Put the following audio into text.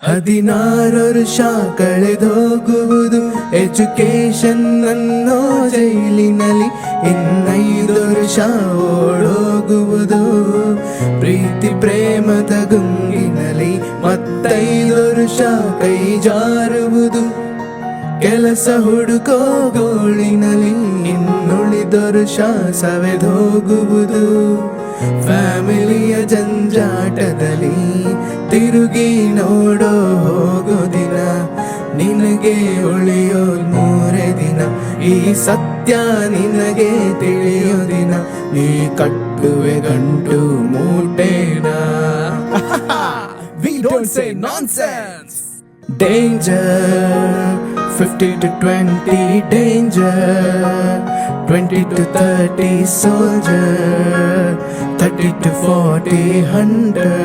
16 ವರ್ಷ ಕಳೆದೋಗುವುದು ಎಜುಕೇಶನ್ ಅನ್ನೋ ಜೈಲಿನಲ್ಲಿ. 5 ವರ್ಷ ಓಡೋಗುವುದು ಪ್ರೀತಿ ಪ್ರೇಮದ ಗುಂಗಿನಲ್ಲಿ. 5 ವರ್ಷ ಕೈ ಜಾರುವುದು ಕೆಲಸ ಹುಡುಕೋ ಗೋಳಿನಲ್ಲಿ. ಇನ್ನುಳಿದ ವರ್ಷ ಸವೆದೋಗುವುದು ಫ್ಯಾಮಿಲಿಯ ಜಂಜಾಟದಲ್ಲಿ. ತಿರುಗಿ ನೋಡೋ ಹೋಗೋ ದಿನ ನಿನಗೆ ಉಳಿಯೋ 3 ದಿನ. ಈ ಸತ್ಯ ನಿನಗೆ ತಿಳಿಯೋ ದಿನ ನೀ ಕಟ್ಟುವೆ ಗಂಟು ಮೂಟೇನ. We don't say nonsense. Danger 50 to 20 danger, 20 to 30 soldier, 30 to 40 hunter,